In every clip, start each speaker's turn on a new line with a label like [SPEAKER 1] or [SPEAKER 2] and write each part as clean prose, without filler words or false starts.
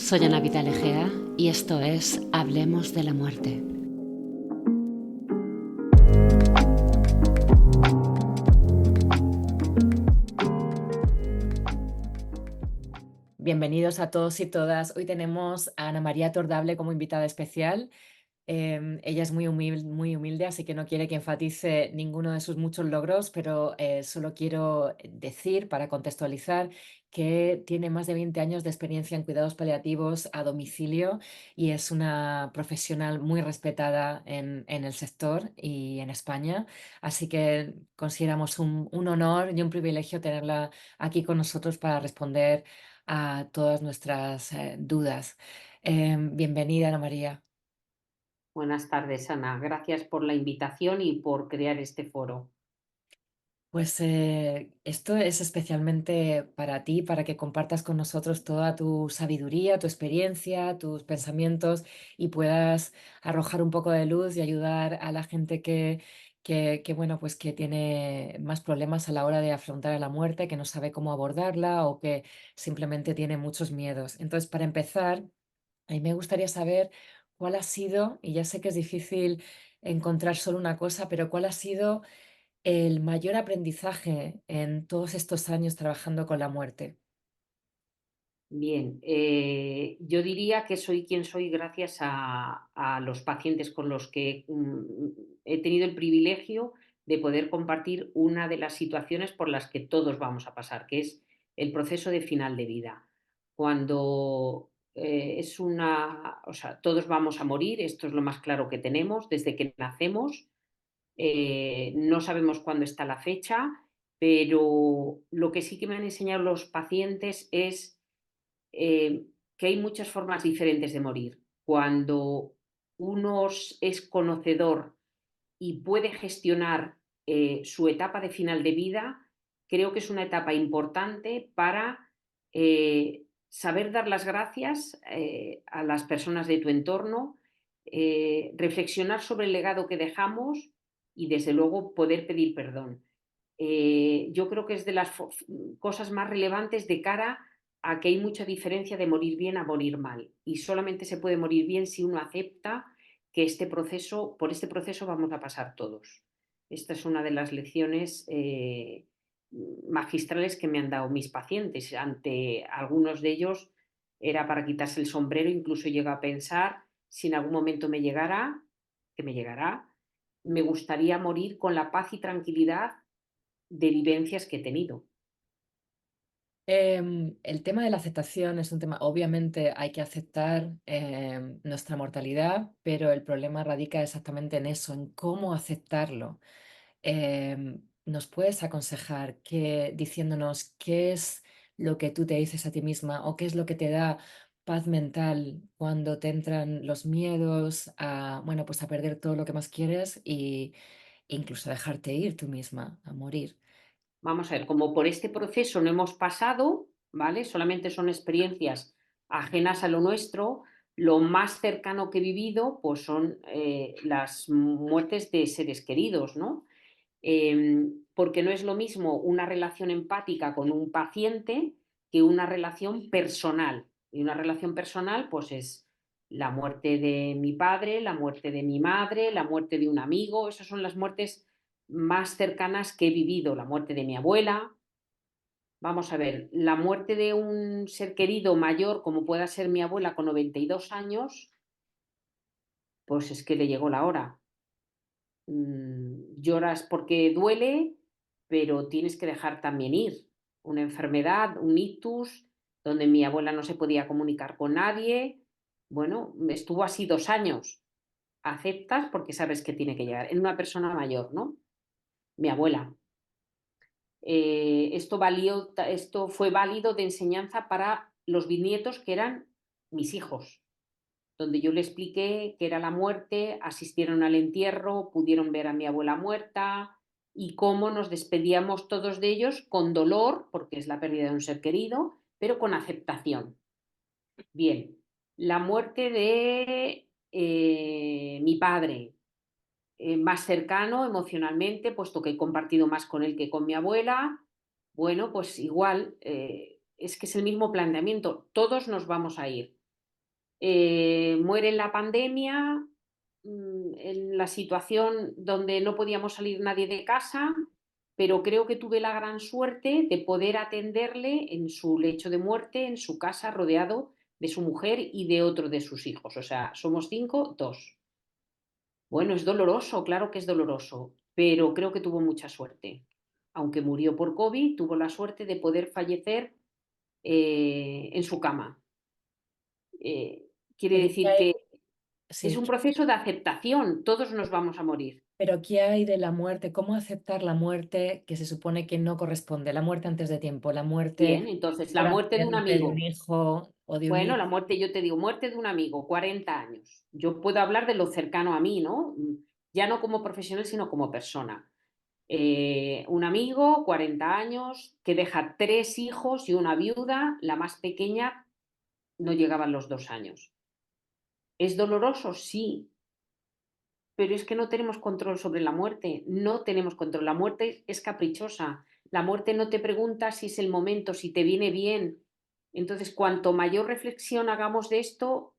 [SPEAKER 1] Soy Ana Vidal Egea y esto es Hablemos de la muerte. Bienvenidos a todos y todas. Hoy tenemos a Ana María Tordable como invitada especial. Ella es muy humilde, así que no quiere que enfatice ninguno de sus muchos logros, pero solo quiero decir, para contextualizar, que tiene más de 20 años de experiencia en cuidados paliativos a domicilio y es una profesional muy respetada en el sector y en España. Así que consideramos un honor y un privilegio tenerla aquí con nosotros para responder a todas nuestras dudas. Bienvenida, Ana María.
[SPEAKER 2] Buenas tardes, Ana. Gracias por la invitación y por crear este foro.
[SPEAKER 1] Pues esto es especialmente para ti, para que compartas con nosotros toda tu sabiduría, tu experiencia, tus pensamientos y puedas arrojar un poco de luz y ayudar a la gente bueno, pues que tiene más problemas a la hora de afrontar a la muerte, que no sabe cómo abordarla o que simplemente tiene muchos miedos. Entonces, para empezar, a mí me gustaría saber cuál ha sido, y ya sé que es difícil encontrar solo una cosa, pero cuál ha sido el mayor aprendizaje en todos estos años trabajando con la muerte.
[SPEAKER 2] Bien, yo diría que soy quien soy gracias a los pacientes con los que he tenido el privilegio de poder compartir una de las situaciones por las que todos vamos a pasar, que es el proceso de final de vida. Cuando o sea, todos vamos a morir, esto es lo más claro que tenemos desde que nacemos. No sabemos cuándo está la fecha, pero lo que sí que me han enseñado los pacientes es que hay muchas formas diferentes de morir. Cuando uno es conocedor y puede gestionar su etapa de final de vida, creo que es una etapa importante para saber dar las gracias a las personas de tu entorno, reflexionar sobre el legado que dejamos y desde luego poder pedir perdón. Yo creo que es de las cosas más relevantes de cara a que hay mucha diferencia de morir bien a morir mal. Y solamente se puede morir bien si uno acepta que por este proceso vamos a pasar todos. Esta es una de las lecciones magistrales que me han dado mis pacientes. Ante algunos de ellos era para quitarse el sombrero, incluso llego a pensar si en algún momento me llegara, que me llegará, me gustaría morir con la paz y tranquilidad de vivencias que he tenido.
[SPEAKER 1] El tema de la aceptación es un tema, obviamente hay que aceptar nuestra mortalidad, pero el problema radica exactamente en eso, en cómo aceptarlo. ¿Nos puedes aconsejar diciéndonos qué es lo que tú te dices a ti misma o qué es lo que te da paz mental cuando te entran los miedos a, bueno, pues a perder todo lo que más quieres y incluso a dejarte ir tú misma, a morir?
[SPEAKER 2] Vamos a ver, como por este proceso no hemos pasado, ¿vale? Solamente son experiencias ajenas a lo nuestro. Lo más cercano que he vivido, pues son las muertes de seres queridos, ¿no? Porque no es lo mismo una relación empática con un paciente que una relación personal. Y una relación personal, pues es la muerte de mi padre, la muerte de mi madre, la muerte de un amigo. Esas son las muertes más cercanas que he vivido. La muerte de mi abuela. Vamos a ver, la muerte de un ser querido mayor, como pueda ser mi abuela con 92 años, pues es que le llegó la hora. Lloras porque duele, pero tienes que dejar también ir. Una enfermedad, un ictus, donde mi abuela no se podía comunicar con nadie. Bueno, estuvo así 2 años. Aceptas porque sabes que tiene que llegar. En una persona mayor, ¿no? Mi abuela. Esto fue válido de enseñanza para los bisnietos que eran mis hijos, donde yo le expliqué qué era la muerte, asistieron al entierro, pudieron ver a mi abuela muerta y cómo nos despedíamos todos de ellos con dolor, porque es la pérdida de un ser querido, pero con aceptación. Bien, la muerte de mi padre, más cercano emocionalmente, puesto que he compartido más con él que con mi abuela, bueno, pues igual, es que es el mismo planteamiento, todos nos vamos a ir. Muere en la pandemia, en la situación donde no podíamos salir nadie de casa, pero creo que tuve la gran suerte de poder atenderle en su lecho de muerte, en su casa, rodeado de su mujer y de otro de sus hijos. O sea, somos cinco, dos. Bueno, es doloroso, claro que es doloroso, pero creo que tuvo mucha suerte. Aunque murió por COVID, tuvo la suerte de poder fallecer en su cama. Quiere
[SPEAKER 1] Oye, ¿qué
[SPEAKER 2] decir
[SPEAKER 1] hay?
[SPEAKER 2] que es
[SPEAKER 1] Sí,
[SPEAKER 2] un proceso de aceptación, todos nos vamos a morir.
[SPEAKER 1] pero ¿qué hay de la muerte? ¿Cómo aceptar la muerte que se supone que no corresponde? La muerte antes de tiempo, la muerte
[SPEAKER 2] Bien, entonces la
[SPEAKER 1] por
[SPEAKER 2] muerte de un
[SPEAKER 1] accidente de un
[SPEAKER 2] amigo.
[SPEAKER 1] hijo o de un
[SPEAKER 2] Bueno, la
[SPEAKER 1] hijo.
[SPEAKER 2] muerte, yo te digo, muerte de un amigo, 40 años. Yo puedo hablar de lo cercano a mí, ¿no? Ya no como profesional, sino como persona. Un amigo, 40 años, que deja tres hijos y una viuda, la más pequeña no llegaban los 2 años. ¿Es doloroso? Sí, pero es que no tenemos control sobre la muerte, no tenemos control. La muerte es caprichosa, la muerte no te pregunta si es el momento, si te viene bien. Entonces, cuanto mayor reflexión hagamos de esto,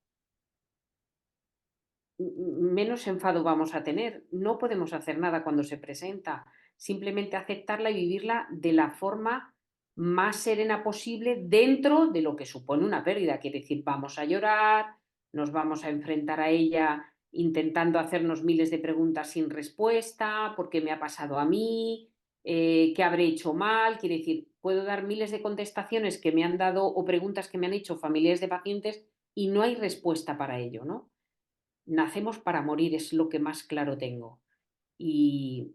[SPEAKER 2] menos enfado vamos a tener. No podemos hacer nada cuando se presenta, simplemente aceptarla y vivirla de la forma más serena posible dentro de lo que supone una pérdida. Quiere decir, vamos a llorar, nos vamos a enfrentar a ella intentando hacernos miles de preguntas sin respuesta, ¿por qué me ha pasado a mí? ¿Qué habré hecho mal? Quiere decir, puedo dar miles de contestaciones que me han dado o preguntas que me han hecho familiares de pacientes y no hay respuesta para ello, ¿no? Nacemos para morir, es lo que más claro tengo. Y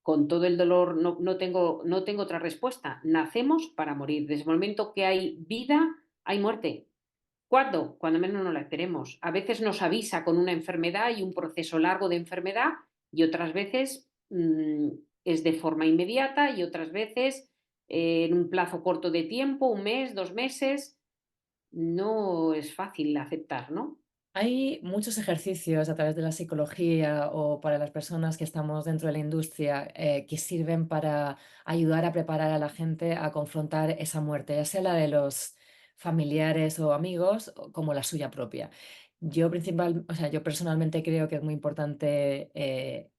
[SPEAKER 2] con todo el dolor no tengo otra respuesta. Nacemos para morir. Desde el momento que hay vida, hay muerte. ¿Cuándo? Cuando menos no la esperemos. A veces nos avisa con una enfermedad y un proceso largo de enfermedad y otras veces es de forma inmediata y otras veces en un plazo corto de tiempo, un mes, 2 meses. No es fácil aceptar, ¿no?
[SPEAKER 1] Hay muchos ejercicios a través de la psicología o para las personas que estamos dentro de la industria que sirven para ayudar a preparar a la gente a confrontar esa muerte, ya sea la de los familiares o amigos como la suya propia. O sea, yo personalmente creo que es muy importante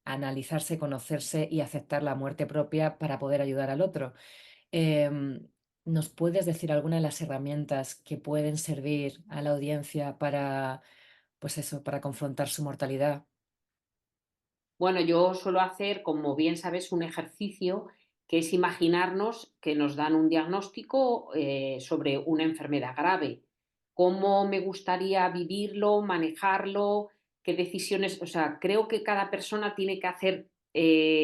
[SPEAKER 1] analizarse, conocerse y aceptar la muerte propia para poder ayudar al otro. Em, ¿Nos puedes decir alguna de las herramientas que pueden servir a la audiencia para, pues eso, para confrontar su mortalidad?
[SPEAKER 2] Bueno, yo suelo hacer, como bien sabes, un ejercicio que es imaginarnos que nos dan un diagnóstico sobre una enfermedad grave. ¿Cómo me gustaría vivirlo, manejarlo? ¿Qué decisiones? O sea, creo que cada persona tiene que hacer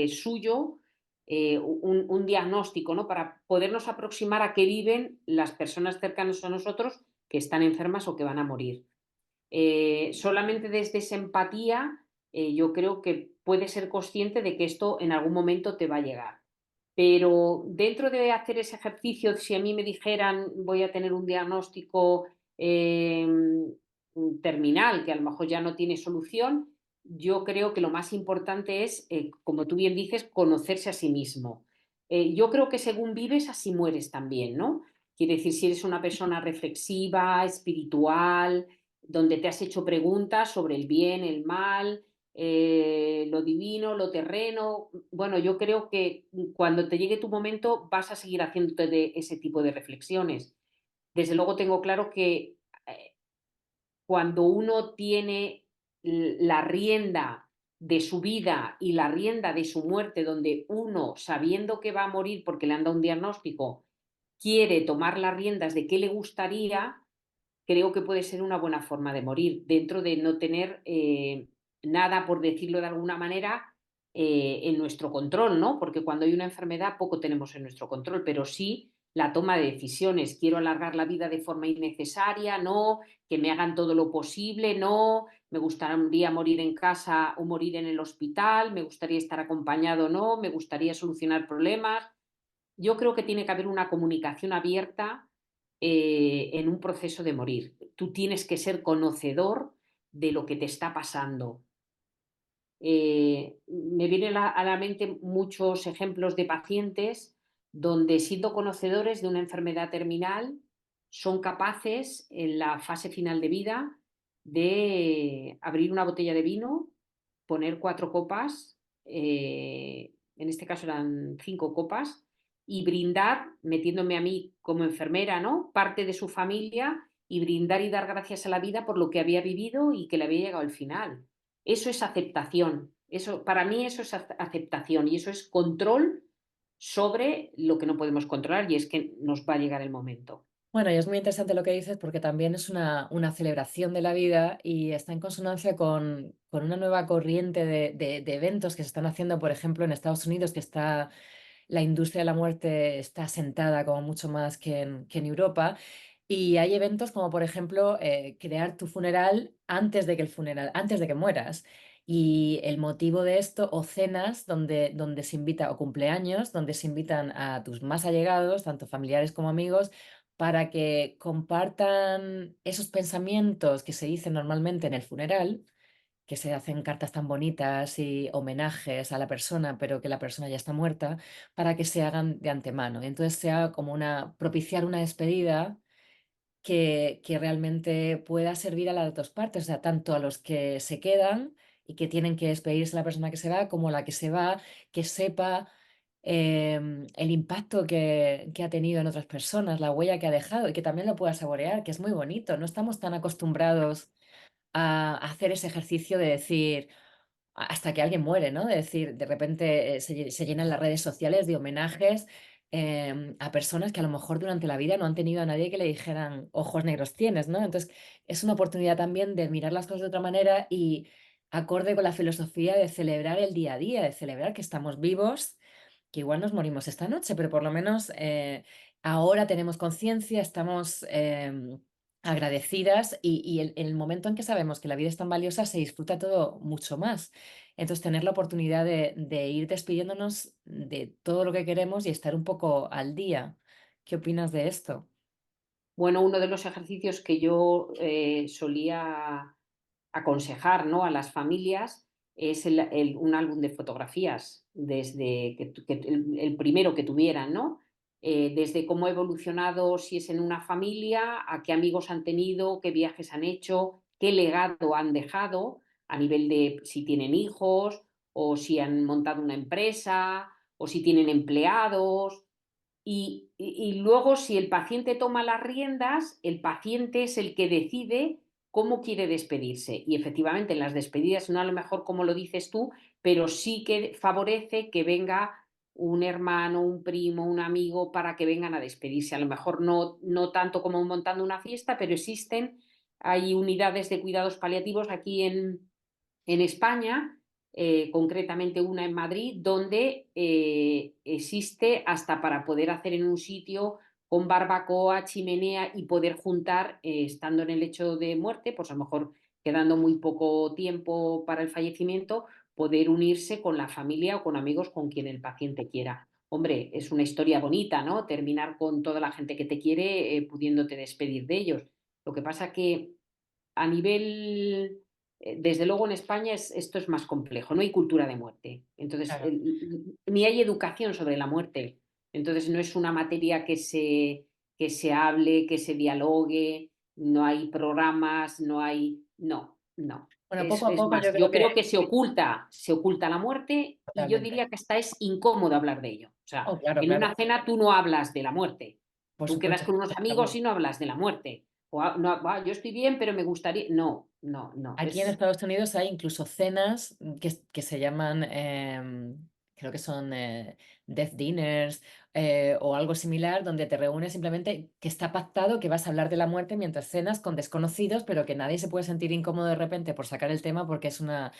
[SPEAKER 2] suyo un diagnóstico, ¿no? Para podernos aproximar a qué viven las personas cercanas a nosotros que están enfermas o que van a morir. Solamente desde esa empatía yo creo que puedes ser consciente de que esto en algún momento te va a llegar. Pero dentro de hacer ese ejercicio, si a mí me dijeran voy a tener un diagnóstico terminal que a lo mejor ya no tiene solución, yo creo que lo más importante es, como tú bien dices, conocerse a sí mismo. Yo creo que según vives, así mueres también, ¿no? Quiere decir, si eres una persona reflexiva, espiritual, donde te has hecho preguntas sobre el bien, el mal, lo divino, lo terreno. Bueno, yo creo que cuando te llegue tu momento vas a seguir haciéndote de ese tipo de reflexiones. Desde luego tengo claro que cuando uno tiene la rienda de su vida y la rienda de su muerte, donde uno, sabiendo que va a morir porque le han dado un diagnóstico, quiere tomar las riendas de qué le gustaría, creo que puede ser una buena forma de morir, dentro de no tener nada, por decirlo de alguna manera, en nuestro control, ¿no? Porque cuando hay una enfermedad poco tenemos en nuestro control, pero sí la toma de decisiones. Quiero alargar la vida de forma innecesaria, no, que me hagan todo lo posible, no, me gustaría morir en casa o morir en el hospital, me gustaría estar acompañado, no, me gustaría solucionar problemas. Yo creo que tiene que haber una comunicación abierta en un proceso de morir. Tú tienes que ser conocedor de lo que te está pasando. Me vienen a la mente muchos ejemplos de pacientes donde, siendo conocedores de una enfermedad terminal, son capaces en la fase final de vida de abrir una botella de vino, poner 4 copas, en este caso eran 5 copas, y brindar, metiéndome a mí como enfermera, ¿no? Parte de su familia y brindar y dar gracias a la vida por lo que había vivido y que le había llegado al final. Eso es aceptación. Eso, para mí eso es aceptación y eso es control sobre lo que no podemos controlar y es que nos va a llegar el momento.
[SPEAKER 1] Bueno, y es muy interesante lo que dices porque también es una celebración de la vida y está en consonancia con una nueva corriente de eventos que se están haciendo, por ejemplo, en Estados Unidos, que está la industria de la muerte está asentada como mucho más que en Europa. Y hay eventos como, por ejemplo, crear tu funeral antes de que el funeral, antes de que mueras. Y el motivo de esto, o cenas donde se invita, o cumpleaños, donde se invitan a tus más allegados, tanto familiares como amigos, para que compartan esos pensamientos que se dicen normalmente en el funeral, que se hacen cartas tan bonitas y homenajes a la persona, pero que la persona ya está muerta, para que se hagan de antemano. Y entonces sea como propiciar una despedida que realmente pueda servir a las dos partes, o sea, tanto a los que se quedan y que tienen que despedirse de la persona que se va, como la que se va, que sepa el impacto que ha tenido en otras personas, la huella que ha dejado y que también lo pueda saborear, que es muy bonito. No estamos tan acostumbrados a hacer ese ejercicio de decir, hasta que alguien muere, ¿no? De decir, de repente se llenan las redes sociales de homenajes a personas que a lo mejor durante la vida no han tenido a nadie que le dijeran ojos negros tienes, ¿no? Entonces, es una oportunidad también de mirar las cosas de otra manera y acorde con la filosofía de celebrar el día a día, de celebrar que estamos vivos, que igual nos morimos esta noche, pero por lo menos ahora tenemos conciencia, estamos agradecidas y el momento en que sabemos que la vida es tan valiosa se disfruta todo mucho más. Entonces, tener la oportunidad de ir despidiéndonos de todo lo que queremos y estar un poco al día. ¿Qué opinas de esto?
[SPEAKER 2] Bueno, uno de los ejercicios que yo solía aconsejar, ¿no?, a las familias es un álbum de fotografías, desde el primero que tuvieran, ¿no? Desde cómo ha evolucionado, si es en una familia, a qué amigos han tenido, qué viajes han hecho, qué legado han dejado a nivel de si tienen hijos o si han montado una empresa o si tienen empleados y luego, si el paciente toma las riendas, el paciente es el que decide cómo quiere despedirse. Y efectivamente, en las despedidas, no a lo mejor como lo dices tú, pero sí que favorece que venga un hermano, un primo, un amigo para que vengan a despedirse. A lo mejor no tanto como montando una fiesta, pero existen, hay unidades de cuidados paliativos aquí en España, concretamente una en Madrid, donde existe hasta para poder hacer en un sitio con barbacoa, chimenea y poder juntar, estando en el hecho de muerte, pues a lo mejor quedando muy poco tiempo para el fallecimiento, poder unirse con la familia o con amigos con quien el paciente quiera. Hombre, es una historia bonita, ¿no? Terminar con toda la gente que te quiere, pudiéndote despedir de ellos. Lo que pasa que a nivel, desde luego en España esto es más complejo, no hay cultura de muerte. Entonces,
[SPEAKER 1] Claro.
[SPEAKER 2] ni hay educación sobre la muerte. Entonces, no es una materia que se hable, que se dialogue, no hay programas, no hay... No, no.
[SPEAKER 1] Bueno, poco a
[SPEAKER 2] Es
[SPEAKER 1] poco
[SPEAKER 2] más,
[SPEAKER 1] yo
[SPEAKER 2] yo
[SPEAKER 1] creo que
[SPEAKER 2] creo que se oculta la muerte y yo
[SPEAKER 1] totalmente.
[SPEAKER 2] diría que hasta es incómodo hablar de ello. O sea,
[SPEAKER 1] Oh, claro,
[SPEAKER 2] en
[SPEAKER 1] claro.
[SPEAKER 2] una cena tú no hablas de la muerte.
[SPEAKER 1] Por
[SPEAKER 2] Tú quedas
[SPEAKER 1] supuesto.
[SPEAKER 2] con unos amigos y no hablas de la muerte. O, no, yo estoy bien, pero me gustaría. No, no, no.
[SPEAKER 1] Aquí en
[SPEAKER 2] Es,
[SPEAKER 1] Estados Unidos hay incluso cenas que se llaman, creo que son death dinners o algo similar, donde te reúnes simplemente que está pactado que vas a hablar de la muerte mientras cenas con desconocidos, pero que nadie se puede sentir incómodo de repente por sacar el tema porque es una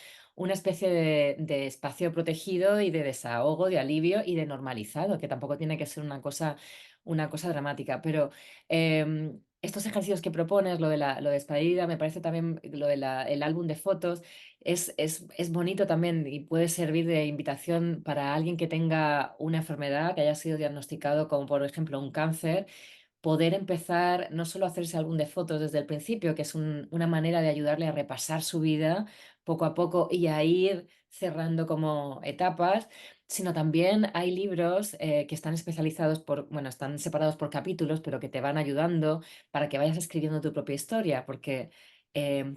[SPEAKER 1] especie de espacio protegido y de desahogo, de alivio y de normalizado, que tampoco tiene que ser una cosa dramática. Pero estos ejercicios que propones, lo de despedida, me parece también lo de el álbum de fotos, es bonito también y puede servir de invitación para alguien que tenga una enfermedad, que haya sido diagnosticado como por ejemplo un cáncer, poder empezar no solo a hacerse álbum de fotos desde el principio, que es una manera de ayudarle a repasar su vida poco a poco y a ir cerrando como etapas, sino también hay libros que están especializados bueno, están separados por capítulos, pero que te van ayudando para que vayas escribiendo tu propia historia, porque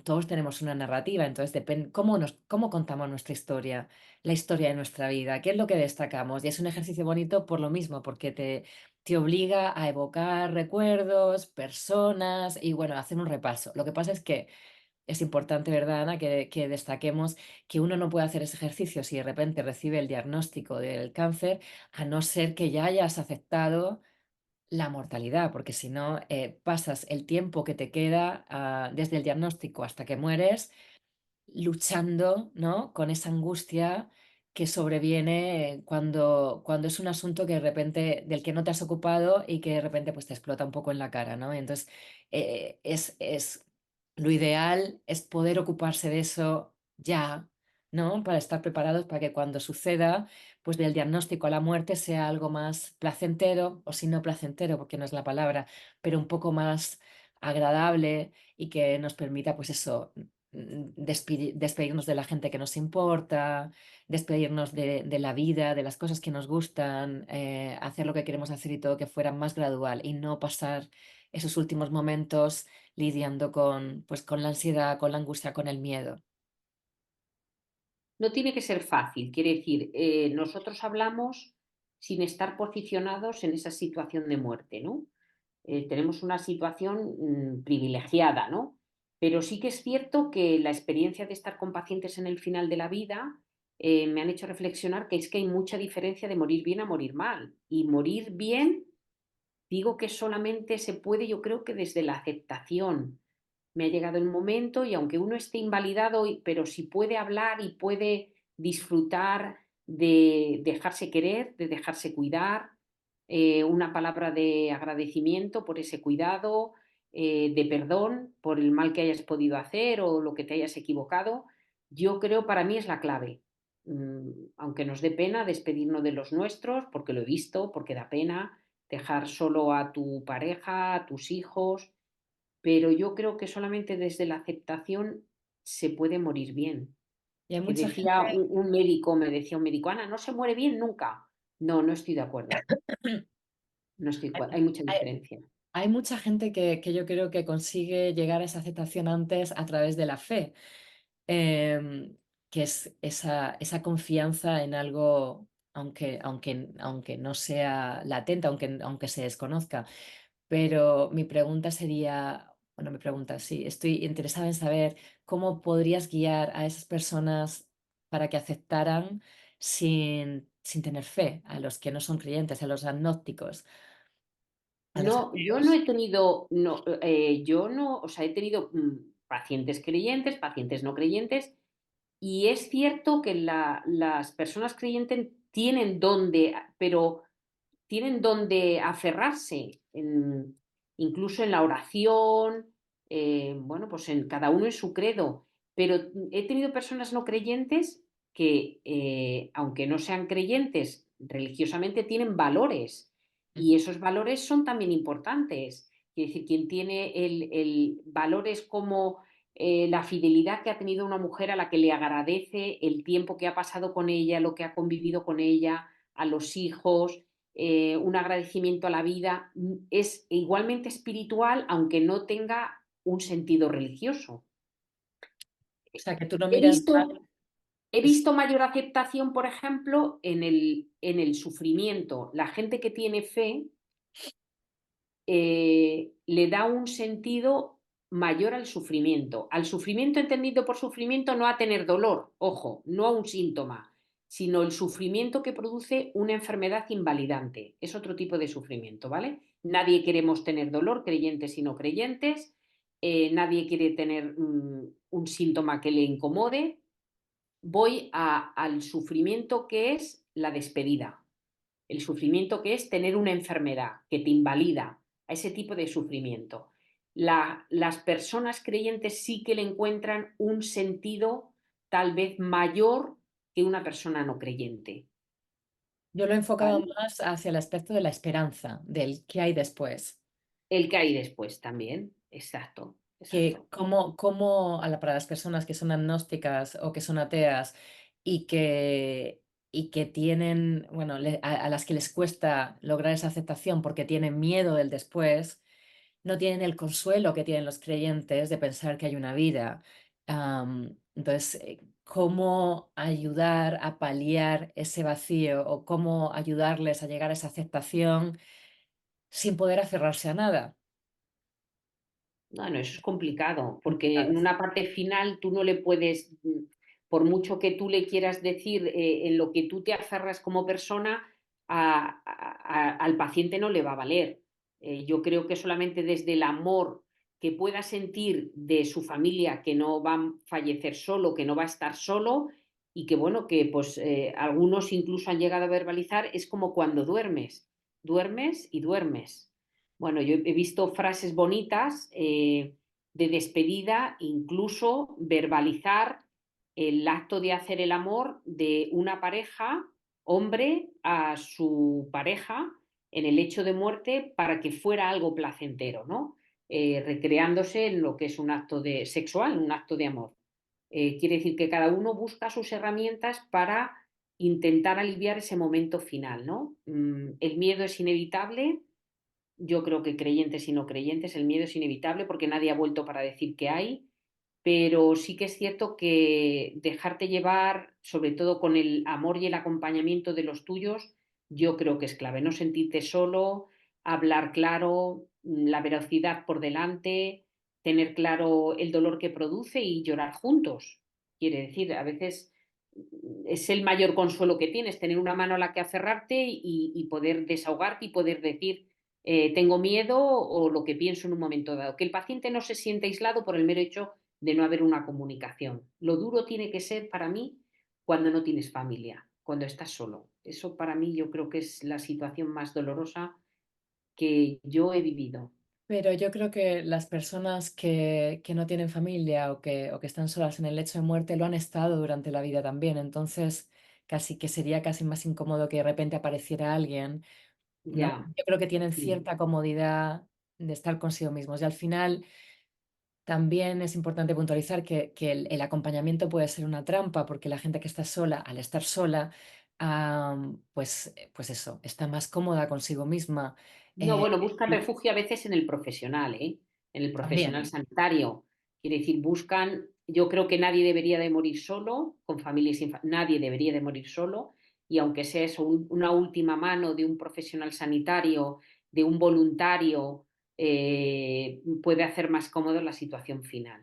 [SPEAKER 1] todos tenemos una narrativa, entonces depende cómo contamos nuestra historia, la historia de nuestra vida, qué es lo que destacamos. Y es un ejercicio bonito por lo mismo, porque te obliga a evocar recuerdos, personas y bueno, hacer un repaso. Lo que pasa es que es importante, ¿verdad, Ana?, que destaquemos que uno no puede hacer ese ejercicio si de repente recibe el diagnóstico del cáncer, a no ser que ya hayas aceptado la mortalidad, porque si no, pasas el tiempo que te queda, desde el diagnóstico hasta que mueres, luchando, ¿no?, con esa angustia que sobreviene cuando es un asunto que de repente del que no te has ocupado y que de repente, pues, te explota un poco en la cara, ¿no? Entonces, es lo ideal es poder ocuparse de eso ya, ¿no? Para estar preparados para que cuando suceda, pues, del diagnóstico a la muerte sea algo más placentero, o si no placentero, porque no es la palabra, pero un poco más agradable y que nos permita, pues eso, despedirnos de la gente que nos importa, despedirnos de la vida, de las cosas que nos gustan, hacer lo que queremos hacer y todo que fuera más gradual y no pasar esos últimos momentos lidiando pues, con la ansiedad, con la angustia, con el miedo.
[SPEAKER 2] No tiene que ser fácil, quiere decir, nosotros hablamos sin estar posicionados en esa situación de muerte, ¿no? Tenemos una situación privilegiada, ¿no? Pero sí que es cierto que la experiencia de estar con pacientes en el final de la vida me han hecho reflexionar que es que hay mucha diferencia de morir bien a morir mal. Y morir bien, digo que solamente se puede, yo creo que desde la aceptación. Me ha llegado el momento y aunque uno esté invalidado, pero si puede hablar y puede disfrutar de dejarse querer, de dejarse cuidar, una palabra de agradecimiento por ese cuidado, de perdón por el mal que hayas podido hacer o lo que te hayas equivocado, yo creo para mí es la clave. Aunque nos dé pena despedirnos de los nuestros, porque lo he visto, porque da pena dejar solo a tu pareja, a tus hijos, pero yo creo que solamente desde la aceptación se puede morir bien.
[SPEAKER 1] Y hay
[SPEAKER 2] Que
[SPEAKER 1] mucha
[SPEAKER 2] decía
[SPEAKER 1] gente
[SPEAKER 2] un médico, me decía un médico, Ana, no se muere bien nunca. No, no estoy de acuerdo. No estoy, hay mucha
[SPEAKER 1] hay
[SPEAKER 2] diferencia.
[SPEAKER 1] hay mucha gente que yo creo que consigue llegar a esa aceptación antes a través de la fe, que es esa confianza en algo, aunque no sea latente, aunque se desconozca. Pero mi pregunta sería, bueno, mi pregunta, sí, estoy interesada en saber cómo podrías guiar a esas personas para que aceptaran sin tener fe, a los que no son creyentes, a los agnósticos, a los
[SPEAKER 2] No, yo no
[SPEAKER 1] ateos.
[SPEAKER 2] he tenido, no, yo no, o sea, he tenido pacientes creyentes, pacientes no creyentes, y es cierto que las personas creyentes tienen donde, pero tienen donde aferrarse, incluso en la oración, bueno, pues en cada uno en su credo. Pero he tenido personas no creyentes que, aunque no sean creyentes religiosamente, tienen valores y esos valores son también importantes. Es decir, quien tiene valores como la fidelidad que ha tenido una mujer a la que le agradece el tiempo que ha pasado con ella, lo que ha convivido con ella, a los hijos, un agradecimiento a la vida, es igualmente espiritual, aunque no tenga un sentido religioso.
[SPEAKER 1] O sea, que tú no
[SPEAKER 2] He
[SPEAKER 1] miras
[SPEAKER 2] visto,
[SPEAKER 1] más.
[SPEAKER 2] he visto mayor aceptación, por ejemplo, en el sufrimiento. La gente que tiene fe le da un sentido mayor al sufrimiento entendido por sufrimiento, no a tener dolor, ojo, no a un síntoma, sino el sufrimiento que produce una enfermedad invalidante. Es otro tipo de sufrimiento, ¿vale? Nadie queremos tener dolor, creyentes y no creyentes, nadie quiere tener un síntoma que le incomode. Voy al sufrimiento que es la despedida, el sufrimiento que es tener una enfermedad que te invalida, a ese tipo de sufrimiento. Las personas creyentes sí que le encuentran un sentido tal vez mayor que una persona no creyente.
[SPEAKER 1] Yo lo he enfocado
[SPEAKER 2] ¿Vale?
[SPEAKER 1] más hacia el aspecto de la esperanza, del qué hay después.
[SPEAKER 2] El que hay después también. Exacto,
[SPEAKER 1] Que
[SPEAKER 2] exacto.
[SPEAKER 1] para las personas que son agnósticas o que son ateas y que tienen, bueno, a las que les cuesta lograr esa aceptación porque tienen miedo del después, no tienen el consuelo que tienen los creyentes de pensar que hay una vida. Entonces, ¿cómo ayudar a paliar ese vacío o cómo ayudarles a llegar a esa aceptación sin poder aferrarse a nada?
[SPEAKER 2] Bueno, eso es complicado, porque
[SPEAKER 1] Complicado.
[SPEAKER 2] en una parte final tú no le puedes, por mucho que tú le quieras decir en lo que tú te aferras como persona, al paciente no le va a valer. Yo creo que solamente desde el amor que pueda sentir de su familia, que no va a fallecer solo, que no va a estar solo, y que bueno, que pues algunos incluso han llegado a verbalizar, es como cuando duermes, duermes y duermes. Bueno, yo he visto frases bonitas de despedida, incluso verbalizar el acto de hacer el amor de una pareja, hombre, a su pareja en el hecho de muerte para que fuera algo placentero, ¿no? Recreándose en lo que es un acto de, sexual, un acto de amor. Quiere decir que cada uno busca sus herramientas para intentar aliviar ese momento final, ¿no? El miedo es inevitable, yo creo que creyentes y no creyentes, el miedo es inevitable porque nadie ha vuelto para decir que hay, pero sí que es cierto que dejarte llevar, sobre todo con el amor y el acompañamiento de los tuyos, yo creo que es clave. No sentirte solo, hablar claro, la veracidad por delante, tener claro el dolor que produce y llorar juntos. Quiere decir, a veces es el mayor consuelo que tienes, tener una mano a la que aferrarte y poder desahogarte y poder decir tengo miedo o lo que pienso en un momento dado. Que el paciente no se siente aislado por el mero hecho de no haber una comunicación. Lo duro tiene que ser para mí cuando no tienes familia, cuando estás solo. Eso para mí yo creo que es la situación más dolorosa que yo he vivido.
[SPEAKER 1] Pero yo creo que las personas que no tienen familia o que están solas en el lecho de muerte lo han estado durante la vida también. Entonces, casi que sería casi más incómodo que de repente apareciera alguien, ¿no?
[SPEAKER 2] Ya,
[SPEAKER 1] Yo creo que tienen
[SPEAKER 2] sí.
[SPEAKER 1] cierta comodidad de estar consigo mismos. Y al final también es importante puntualizar que el acompañamiento puede ser una trampa, porque la gente que está sola, al estar sola, pues eso, está más cómoda consigo misma.
[SPEAKER 2] No, bueno, buscan
[SPEAKER 1] Y
[SPEAKER 2] refugio a veces en el profesional, ¿eh? En el profesional
[SPEAKER 1] también.
[SPEAKER 2] sanitario. Quiere decir, buscan, yo creo que nadie debería de morir solo, con familia y sin nadie debería de morir solo, y aunque sea eso, una última mano de un profesional sanitario, de un voluntario, puede hacer más cómodo la situación final.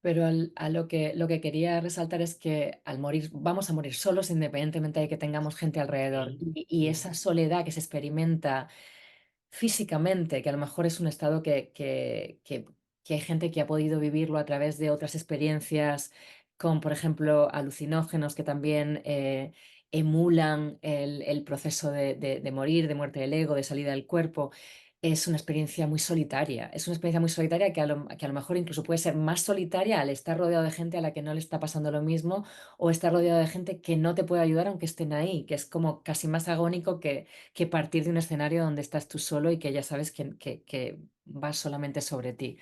[SPEAKER 1] Pero a lo que quería resaltar es que al morir, vamos a morir solos independientemente de que tengamos gente alrededor.
[SPEAKER 2] Sí,
[SPEAKER 1] Y
[SPEAKER 2] sí.
[SPEAKER 1] esa soledad que se experimenta físicamente, que a lo mejor es un estado que hay gente que ha podido vivirlo a través de otras experiencias, como por ejemplo alucinógenos que también emulan el proceso de morir, de muerte del ego, de salida del cuerpo. Es una experiencia muy solitaria. Es una experiencia muy solitaria que a lo mejor incluso puede ser más solitaria al estar rodeado de gente a la que no le está pasando lo mismo o estar rodeado de gente que no te puede ayudar aunque estén ahí, que es como casi más agónico que partir de un escenario donde estás tú solo y que ya sabes que vas solamente sobre ti.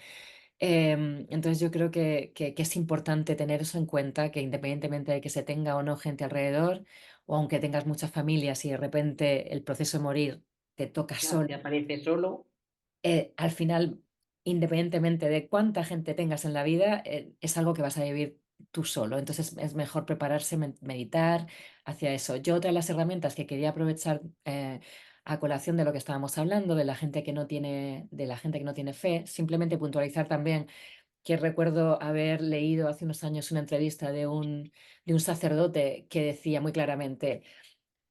[SPEAKER 1] Entonces yo creo que es importante tener eso en cuenta, que independientemente de que se tenga o no gente alrededor, o aunque tengas muchas familias y de repente el proceso de morir te toca
[SPEAKER 2] Claro,
[SPEAKER 1] solo,
[SPEAKER 2] te aparece solo.
[SPEAKER 1] al final, independientemente de cuánta gente tengas en la vida, es algo que vas a vivir tú solo. Entonces es mejor prepararse, meditar hacia eso. Yo otra de las herramientas que quería aprovechar a colación de lo que estábamos hablando, de la gente que no tiene, de la gente que no tiene fe, simplemente puntualizar también que recuerdo haber leído hace unos años una entrevista de un sacerdote que decía muy claramente,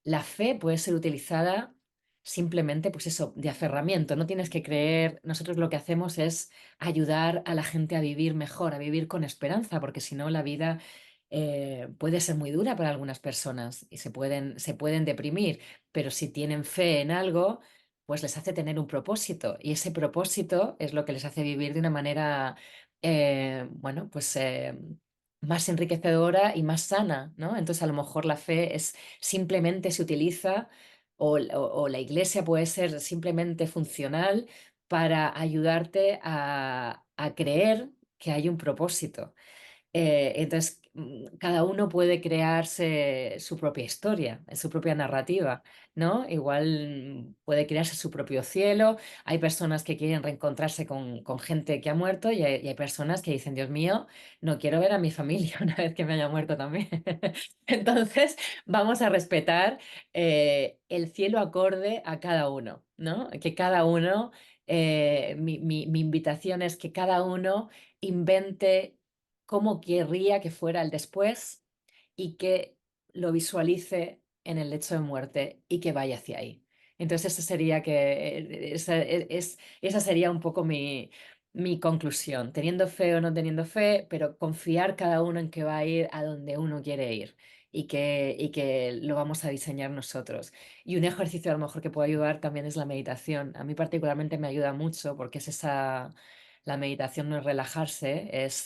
[SPEAKER 1] la fe puede ser utilizada simplemente, pues eso, de aferramiento. No tienes que creer. Nosotros lo que hacemos es ayudar a la gente a vivir mejor, a vivir con esperanza, porque si no, la vida puede ser muy dura para algunas personas y se pueden deprimir. Pero si tienen fe en algo, pues les hace tener un propósito. Y ese propósito es lo que les hace vivir de una manera, bueno, pues más enriquecedora y más sana, ¿no? Entonces, a lo mejor la fe es simplemente se utiliza o la iglesia puede ser simplemente funcional para ayudarte a creer que hay un propósito. Entonces, cada uno puede crearse su propia historia, su propia narrativa, ¿no? Igual puede crearse su propio cielo. Hay personas que quieren reencontrarse con gente que ha muerto y hay personas que dicen, Dios mío, no quiero ver a mi familia una vez que me haya muerto también. Entonces, vamos a respetar el cielo acorde a cada uno, ¿no? Que cada uno, mi invitación es que cada uno invente cómo querría que fuera el después y que lo visualice en el lecho de muerte y que vaya hacia ahí. Entonces, esa sería un poco mi conclusión, teniendo fe o no teniendo fe, pero confiar cada uno en que va a ir a donde uno quiere ir y que lo vamos a diseñar nosotros. Y un ejercicio a lo mejor que puede ayudar también es la meditación. A mí particularmente me ayuda mucho porque la meditación no es relajarse, es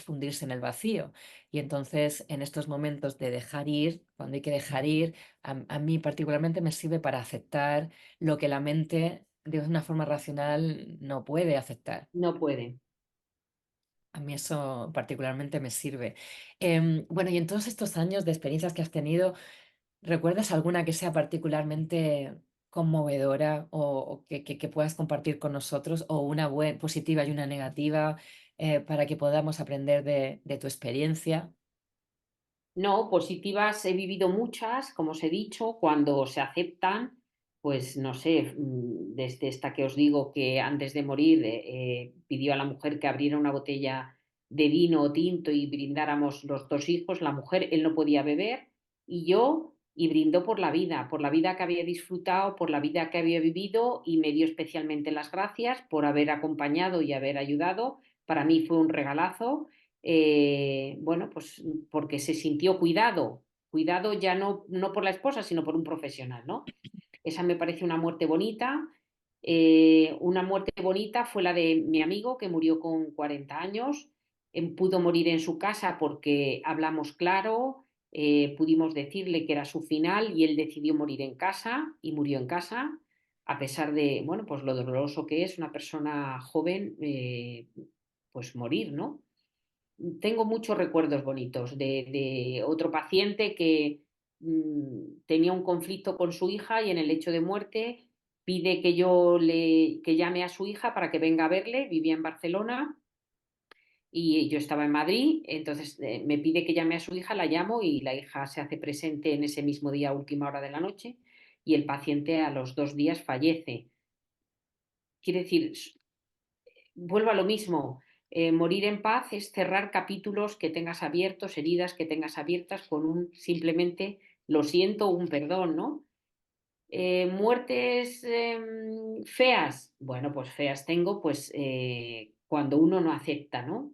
[SPEAKER 1] fundirse en el vacío. Y entonces, en estos momentos de dejar ir, cuando hay que dejar ir, a mí particularmente me sirve para aceptar lo que la mente de una forma racional no puede aceptar.
[SPEAKER 2] No puede.
[SPEAKER 1] A mí eso particularmente me sirve. Bueno, y en todos estos años de experiencias que has tenido, ¿recuerdas alguna que sea particularmente conmovedora o que puedas compartir con nosotros? O una positiva y una negativa para que podamos aprender de tu experiencia.
[SPEAKER 2] No, positivas he vivido muchas, como os he dicho, cuando se aceptan, pues no sé, desde esta que os digo que antes de morir pidió a la mujer que abriera una botella de vino o tinto y brindáramos los dos hijos, la mujer, él no podía beber y yo, y brindó por la vida que había disfrutado, por la vida que había vivido y me dio especialmente las gracias por haber acompañado y haber ayudado. Para mí fue un regalazo. Bueno, pues porque se sintió cuidado, cuidado ya no por la esposa, sino por un profesional, ¿no? Esa me parece una muerte bonita. Una muerte bonita fue la de mi amigo que murió con 40 años. Pudo morir en su casa porque hablamos claro, pudimos decirle que era su final y él decidió morir en casa y murió en casa, a pesar de, bueno, pues lo doloroso que es una persona joven, pues morir, ¿no? Tengo muchos recuerdos bonitos de otro paciente que tenía un conflicto con su hija y en el lecho de muerte pide que llame a su hija para que venga a verle, vivía en Barcelona y yo estaba en Madrid, entonces me pide que llame a su hija, la llamo y la hija se hace presente en ese mismo día, a última hora de la noche, y el paciente a los 2 días fallece. Quiere decir, vuelvo a lo mismo. Morir en paz es cerrar capítulos que tengas abiertos, heridas que tengas abiertas con un simplemente lo siento, un perdón, ¿no? Muertes feas, bueno, pues feas tengo, pues cuando uno no acepta, ¿no?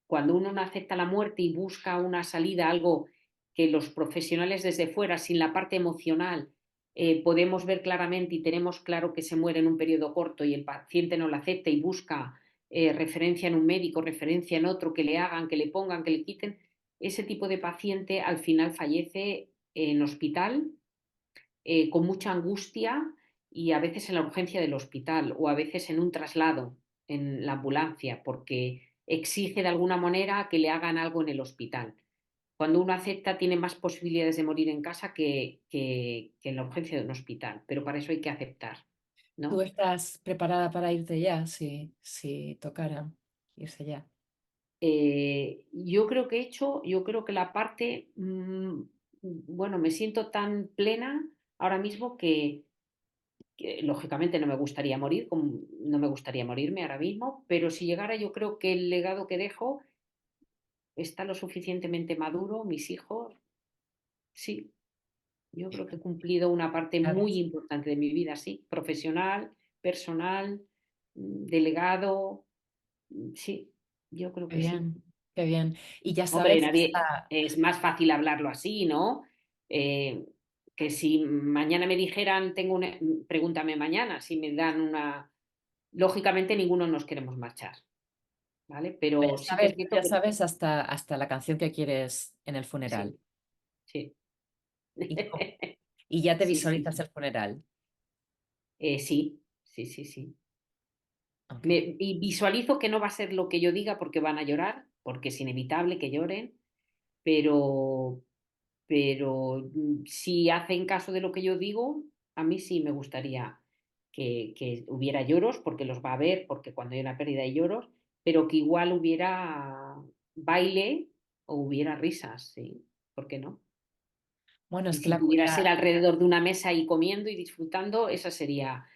[SPEAKER 2] Cuando uno no acepta la muerte y busca una salida, algo que los profesionales desde fuera, sin la parte emocional, podemos ver claramente y tenemos claro que se muere en un periodo corto y el paciente no lo acepta y busca referencia en un médico, referencia en otro, que le hagan, que le pongan, que le quiten, ese tipo de paciente al final fallece en hospital con mucha angustia y a veces en la urgencia del hospital o a veces en un traslado en la ambulancia porque exige de alguna manera que le hagan algo en el hospital. Cuando uno acepta tiene más posibilidades de morir en casa que en la urgencia de un hospital, pero para eso hay que aceptar,
[SPEAKER 1] ¿Tú
[SPEAKER 2] ¿no?
[SPEAKER 1] estás preparada para irte ya, si tocara irse ya?
[SPEAKER 2] Yo creo que la parte, bueno, me siento tan plena ahora mismo que lógicamente no me gustaría morir, no me gustaría morirme ahora mismo, pero si llegara yo creo que el legado que dejo está lo suficientemente maduro, mis hijos, sí, yo creo que he cumplido una parte
[SPEAKER 1] Claro.
[SPEAKER 2] muy importante de mi vida, sí, profesional, personal, delegado, sí, yo creo
[SPEAKER 1] Qué
[SPEAKER 2] que sí.
[SPEAKER 1] bien, qué bien. Y ya
[SPEAKER 2] Hombre,
[SPEAKER 1] sabes,
[SPEAKER 2] nadie, es más fácil hablarlo así, ¿no? Eh, que si mañana me dijeran, pregúntame mañana, si me dan una, lógicamente ninguno nos queremos marchar. ¿Vale? Pero sí que es cierto
[SPEAKER 1] ya
[SPEAKER 2] que
[SPEAKER 1] sabes hasta la canción que quieres en el funeral.
[SPEAKER 2] sí, sí.
[SPEAKER 1] Y, y ya te
[SPEAKER 2] Sí, sí,
[SPEAKER 1] visualizas
[SPEAKER 2] sí.
[SPEAKER 1] el funeral.
[SPEAKER 2] Sí, sí, sí, sí.
[SPEAKER 1] Ok.
[SPEAKER 2] Y visualizo que no va a ser lo que yo diga porque van a llorar, porque es inevitable que lloren, pero, si hacen caso de lo que yo digo, a mí sí me gustaría que hubiera lloros, porque los va a haber, porque cuando hay una pérdida hay lloros, pero que igual hubiera baile o hubiera risas, sí, ¿por qué no?
[SPEAKER 1] Bueno, es
[SPEAKER 2] Y
[SPEAKER 1] que
[SPEAKER 2] si pudiera ser alrededor de una mesa y comiendo y disfrutando, esa sería,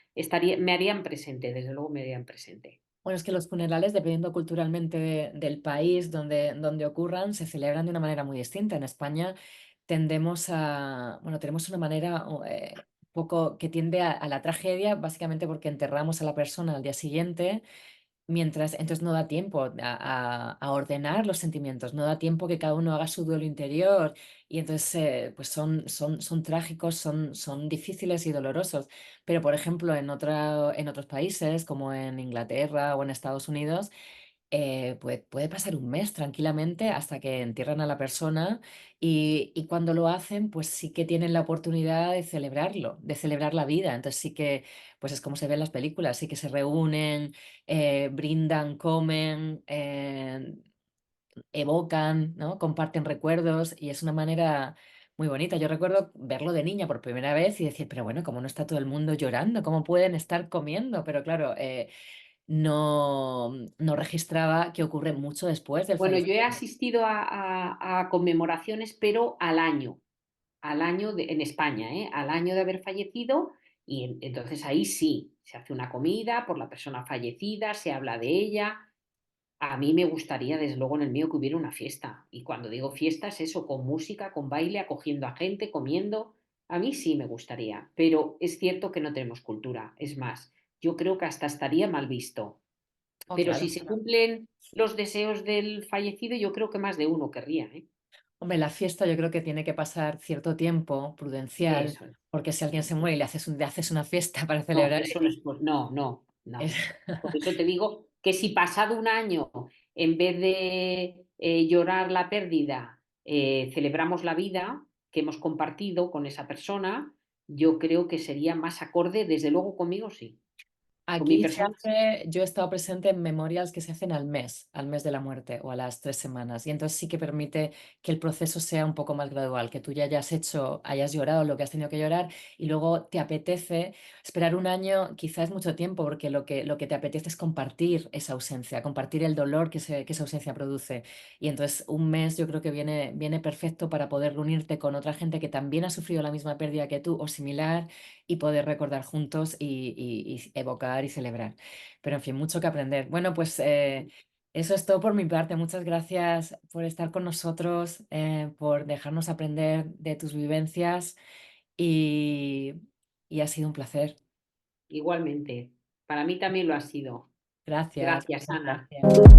[SPEAKER 2] me harían presente, desde luego me harían presente.
[SPEAKER 1] bueno, es que los funerales, dependiendo culturalmente del país donde ocurran, se celebran de una manera muy distinta. En España tendemos a, bueno, tenemos una manera poco que tiende a la tragedia, básicamente porque enterramos a la persona al día siguiente. Mientras, entonces no da tiempo a ordenar los sentimientos, no da tiempo que cada uno haga su duelo interior y entonces pues son trágicos, son difíciles y dolorosos. Pero por ejemplo en otros países como en Inglaterra o en Estados Unidos, puede pasar un mes tranquilamente hasta que entierran a la persona y cuando lo hacen, pues sí que tienen la oportunidad de celebrarlo, de celebrar la vida. Entonces sí que, pues es como se ve en las películas, sí que se reúnen, brindan, comen, evocan, ¿no? Comparten recuerdos y es una manera muy bonita. Yo recuerdo verlo de niña por primera vez y decir, pero bueno, ¿cómo no está todo el mundo llorando? ¿Cómo pueden estar comiendo? Pero claro, no registraba que ocurre mucho después del
[SPEAKER 2] Bueno, yo he
[SPEAKER 1] fallecimiento.
[SPEAKER 2] asistido a conmemoraciones, pero al año en España, ¿eh? Al año de haber fallecido, y entonces ahí sí, se hace una comida por la persona fallecida, se habla de ella. A mí me gustaría, desde luego, en el mío que hubiera una fiesta. Y cuando digo fiesta es eso, con música, con baile, acogiendo a gente, comiendo. A mí sí me gustaría, pero es cierto que no tenemos cultura. Es más, yo creo que hasta estaría mal visto.
[SPEAKER 1] Oh,
[SPEAKER 2] Pero si
[SPEAKER 1] claro.
[SPEAKER 2] se cumplen los deseos del fallecido, yo creo que más de uno querría, ¿eh?
[SPEAKER 1] Hombre, la fiesta yo creo que tiene que pasar cierto tiempo prudencial,
[SPEAKER 2] Eso no.
[SPEAKER 1] porque si alguien se muere y le haces una fiesta para
[SPEAKER 2] No,
[SPEAKER 1] celebrar
[SPEAKER 2] eso no es. No, no,
[SPEAKER 1] es-
[SPEAKER 2] no. Por eso te digo que si pasado un año, en vez de llorar la pérdida, celebramos la vida que hemos compartido con esa persona, yo creo que sería más acorde, desde luego conmigo sí. Con mi
[SPEAKER 1] Aquí se
[SPEAKER 2] persona sí.
[SPEAKER 1] hace, yo he estado presente en memorials que se hacen al mes de la muerte o a las 3 semanas. Y entonces sí que permite que el proceso sea un poco más gradual, que tú ya hayas hecho, hayas llorado lo que has tenido que llorar y luego te apetece esperar un año, quizás es mucho tiempo, porque lo que te apetece es compartir esa ausencia, compartir el dolor que esa ausencia produce. Y entonces un mes yo creo que viene perfecto para poder reunirte con otra gente que también ha sufrido la misma pérdida que tú o similar y poder recordar juntos y evocar y celebrar. Pero en fin, mucho que aprender. Bueno, pues eso es todo por mi parte. Muchas gracias por estar con nosotros, por dejarnos aprender de tus vivencias y, y ha sido un placer.
[SPEAKER 2] Igualmente. Para mí también lo ha sido.
[SPEAKER 1] Gracias,
[SPEAKER 2] Gracias,
[SPEAKER 1] muchas
[SPEAKER 2] Ana.
[SPEAKER 1] gracias.